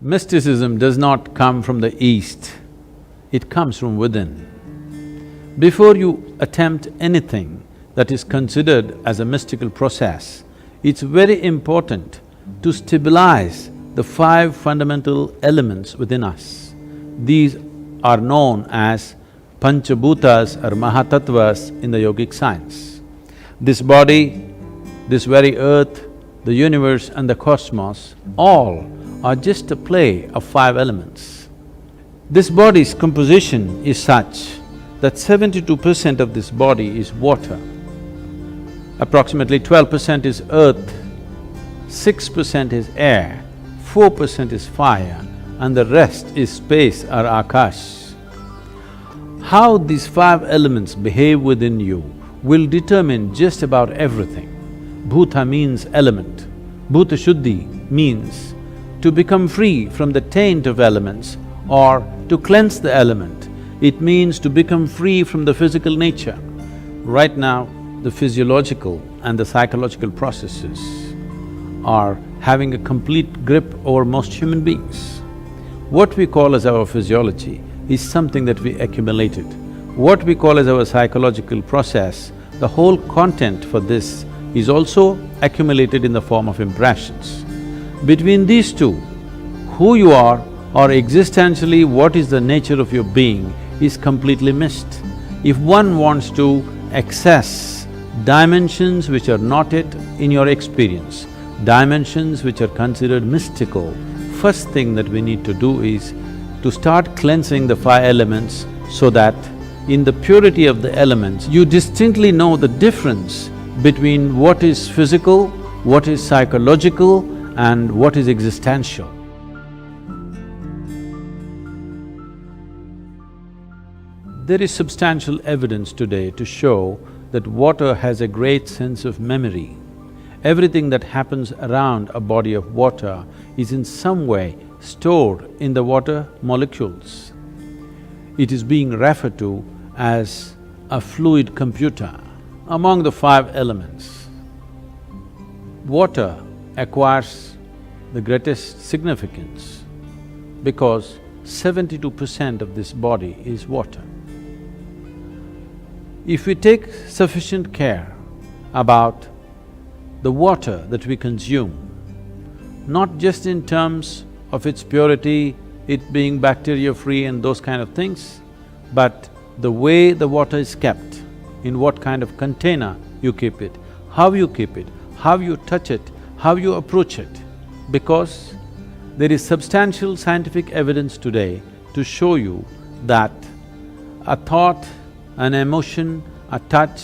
Mysticism does not come from the East, it comes from within. Before you attempt anything that is considered as a mystical process, it's very important to stabilize the five fundamental elements within us. These are known as pancha bhutas or mahatatvas in the yogic science. This body, this very earth, the universe and the cosmos, all are just a play of five elements. This body's composition is such that 72% of this body is water, approximately 12% is earth, 6% is air, 4% is fire, and the rest is space or Akash. How these five elements behave within you will determine just about everything. Bhuta means element. Bhuta Shuddhi means to become free from the taint of elements or to cleanse the element. It means to become free from the physical nature. Right now, the physiological and the psychological processes are having a complete grip over most human beings. What we call as our physiology is something that we accumulated. What we call as our psychological process, the whole content for this is also accumulated in the form of impressions. Between these two, who you are or existentially what is the nature of your being is completely missed. If one wants to access dimensions which are not yet in your experience, dimensions which are considered mystical, first thing that we need to do is to start cleansing the five elements so that in the purity of the elements, you distinctly know the difference between what is physical, what is psychological, and what is existential. There is substantial evidence today to show that water has a great sense of memory. Everything that happens around a body of water is in some way stored in the water molecules. It is being referred to as a fluid computer. Among the five elements, water acquires the greatest significance because 72% of this body is water. If we take sufficient care about the water that we consume, not just in terms of its purity, it being bacteria-free and those kind of things, but the way the water is kept, in what kind of container you keep it, how you keep it, how you touch it, how you approach it. Because there is substantial scientific evidence today to show you that a thought, an emotion, a touch,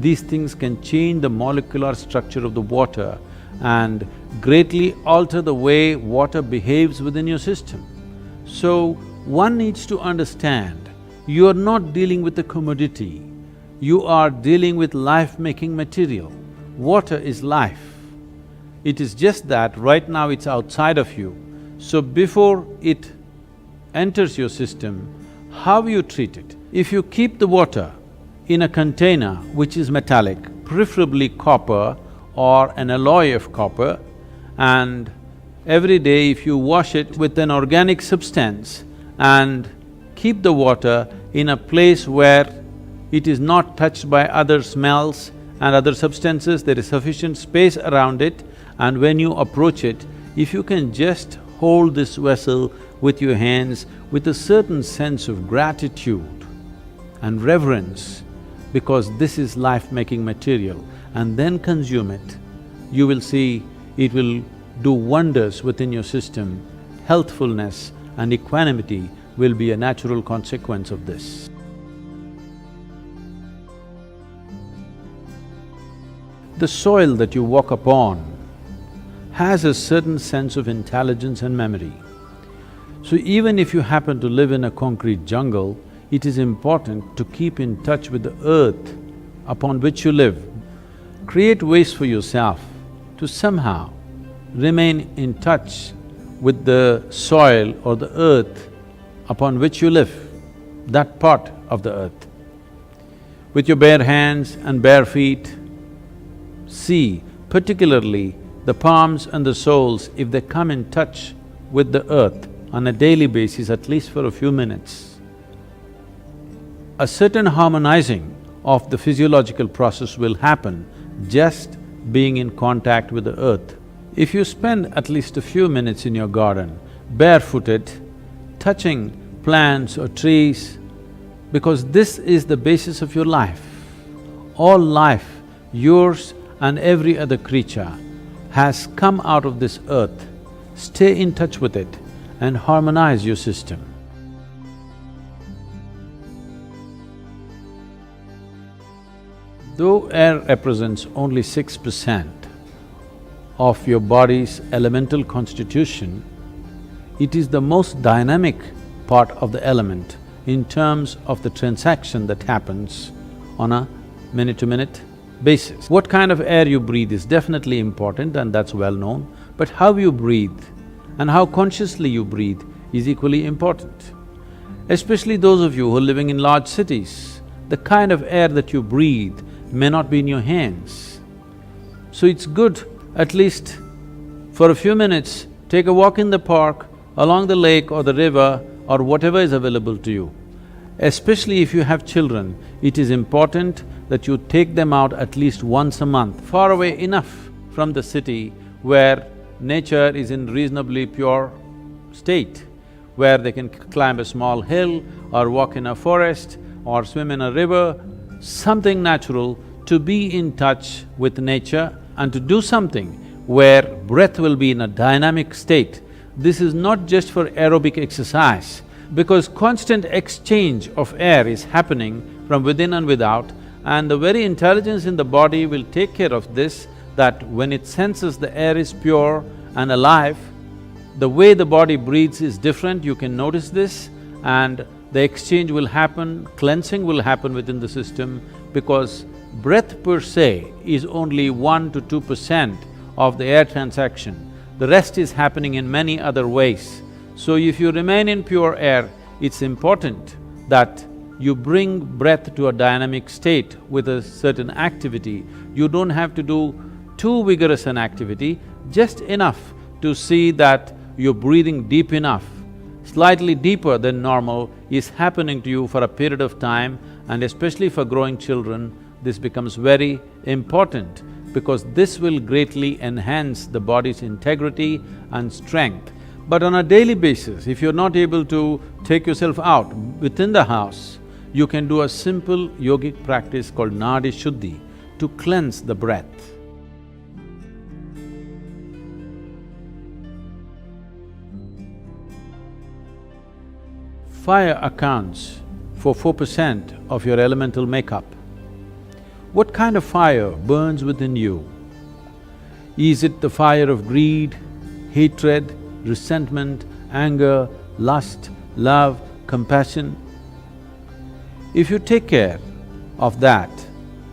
these things can change the molecular structure of the water and greatly alter the way water behaves within your system. So, one needs to understand, you are not dealing with a commodity, you are dealing with life-making material. Water is life. It is just that right now it's outside of you. So before it enters your system, how you treat it? If you keep the water in a container which is metallic, preferably copper or an alloy of copper, and every day if you wash it with an organic substance and keep the water in a place where it is not touched by other smells and other substances, there is sufficient space around it, and when you approach it, if you can just hold this vessel with your hands with a certain sense of gratitude and reverence, because this is life-making material, and then consume it, you will see it will do wonders within your system. Healthfulness and equanimity will be a natural consequence of this. The soil that you walk upon has a certain sense of intelligence and memory. So even if you happen to live in a concrete jungle, it is important to keep in touch with the earth upon which you live. Create ways for yourself to somehow remain in touch with the soil or the earth upon which you live, that part of the earth. With your bare hands and bare feet, see particularly the palms and the soles, if they come in touch with the earth on a daily basis, at least for a few minutes, a certain harmonizing of the physiological process will happen just being in contact with the earth. If you spend at least a few minutes in your garden, barefooted, touching plants or trees, because this is the basis of your life. All life, yours and every other creature, has come out of this earth. Stay in touch with it and harmonize your system. Though air represents only 6% of your body's elemental constitution, it is the most dynamic part of the element in terms of the transaction that happens on a minute-to-minute basis. What kind of air you breathe is definitely important and that's well known, but how you breathe and how consciously you breathe is equally important. Especially those of you who are living in large cities, the kind of air that you breathe may not be in your hands. So it's good, at least for a few minutes, take a walk in the park, along the lake or the river or whatever is available to you. Especially if you have children, it is important that you take them out at least once a month, far away enough from the city where nature is in reasonably pure state, where they can climb a small hill or walk in a forest or swim in a river, something natural, to be in touch with nature and to do something where breath will be in a dynamic state. This is not just for aerobic exercise, because constant exchange of air is happening from within and without, and the very intelligence in the body will take care of this, that when it senses the air is pure and alive, the way the body breathes is different, you can notice this, and the exchange will happen, cleansing will happen within the system, because breath per se is only 1 to 2% of the air transaction. The rest is happening in many other ways. So if you remain in pure air, it's important that you bring breath to a dynamic state with a certain activity. You don't have to do too vigorous an activity, just enough to see that you're breathing deep enough. Slightly deeper than normal is happening to you for a period of time, and especially for growing children, this becomes very important, because this will greatly enhance the body's integrity and strength. But on a daily basis, if you're not able to take yourself out within the house, you can do a simple yogic practice called Nadi Shuddhi to cleanse the breath. Fire accounts for 4% of your elemental makeup. What kind of fire burns within you? Is it the fire of greed, hatred, resentment, anger, lust, love, compassion? If you take care of that,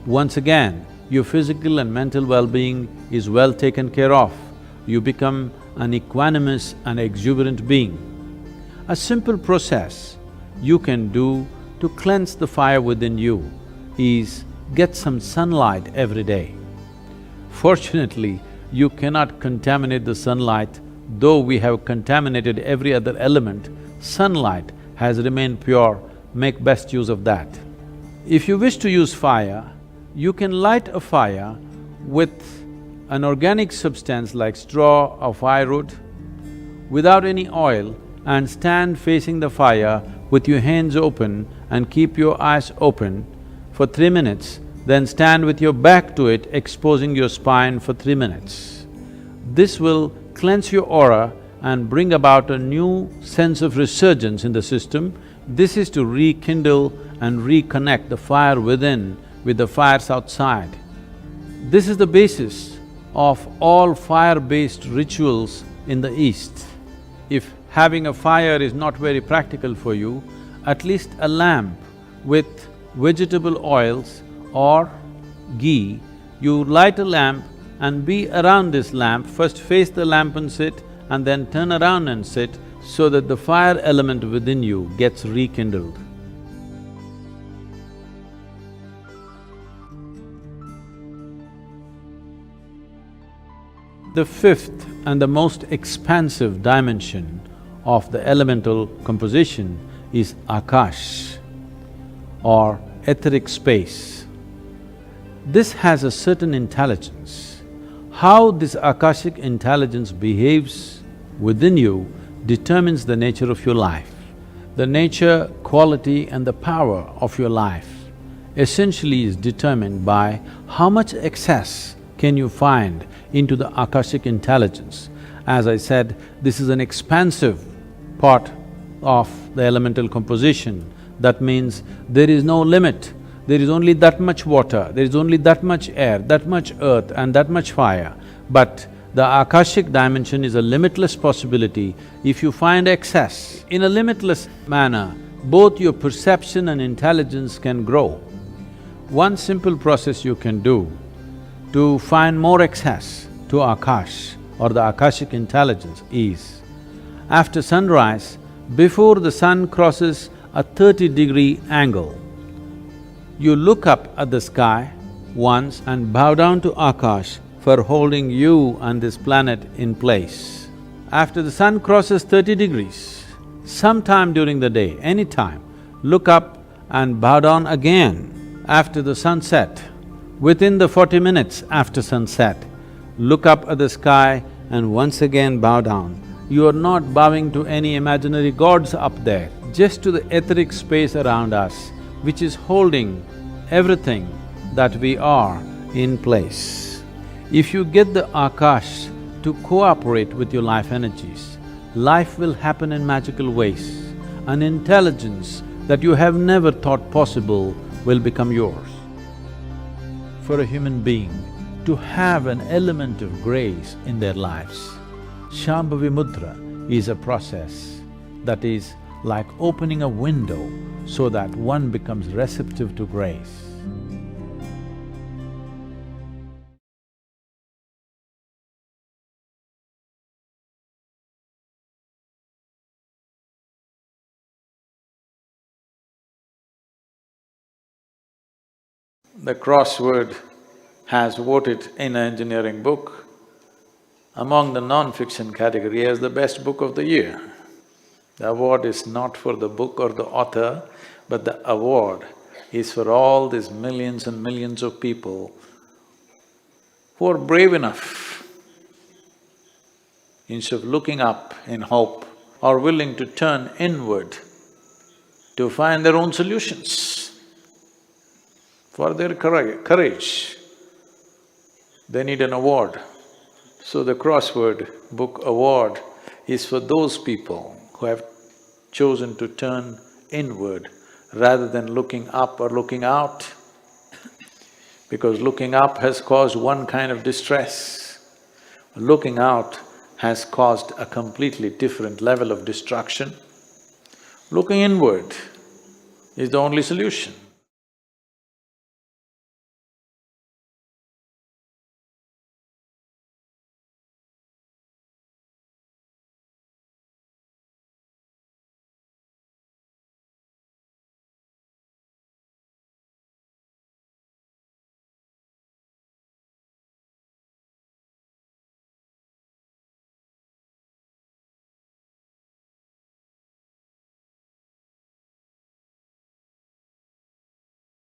once again, your physical and mental well-being is well taken care of. You become an equanimous and exuberant being. A simple process you can do to cleanse the fire within you is get some sunlight every day. Fortunately, you cannot contaminate the sunlight. Though we have contaminated every other element, sunlight has remained pure, make best use of that. If you wish to use fire, you can light a fire with an organic substance like straw or firewood without any oil, and stand facing the fire with your hands open and keep your eyes open for 3 minutes, then stand with your back to it, exposing your spine for 3 minutes. This will cleanse your aura and bring about a new sense of resurgence in the system. This is to rekindle and reconnect the fire within with the fires outside. This is the basis of all fire-based rituals in the East. If having a fire is not very practical for you, at least a lamp with vegetable oils or ghee, you light a lamp and be around this lamp, first face the lamp and sit, and then turn around and sit so that the fire element within you gets rekindled. The fifth and the most expansive dimension of the elemental composition is Akash or etheric space. This has a certain intelligence. How this Akashic intelligence behaves within you determines the nature of your life. The nature, quality and the power of your life essentially is determined by how much access can you find into the Akashic intelligence. As I said, this is an expansive part of the elemental composition. That means there is no limit. There is only that much water, there is only that much air, that much earth and that much fire. But the Akashic dimension is a limitless possibility if you find access. In a limitless manner, both your perception and intelligence can grow. One simple process you can do to find more access to Akash or the Akashic intelligence is, after sunrise, before the sun crosses a 30-degree angle, you look up at the sky once and bow down to Akash for holding you and this planet in place. After the sun crosses 30 degrees, sometime during the day, any time, look up and bow down again. After the sunset, within the 40 minutes after sunset, look up at the sky and once again bow down. You are not bowing to any imaginary gods up there, just to the etheric space around us, which is holding everything that we are in place. If you get the Akash to cooperate with your life energies, life will happen in magical ways. An intelligence that you have never thought possible will become yours. For a human being to have an element of grace in their lives, Shambhavi Mudra is a process that is like opening a window so that one becomes receptive to grace. The crossword has voted in an engineering book among the non-fiction category as the best book of the year. The award is not for the book or the author, but the award is for all these millions and millions of people who are brave enough, instead of looking up in hope, are willing to turn inward to find their own solutions. For their courage, they need an award. So the crossword book award is for those people who have chosen to turn inward rather than looking up or looking out. Because looking up has caused one kind of distress, looking out has caused a completely different level of destruction. Looking inward is the only solution.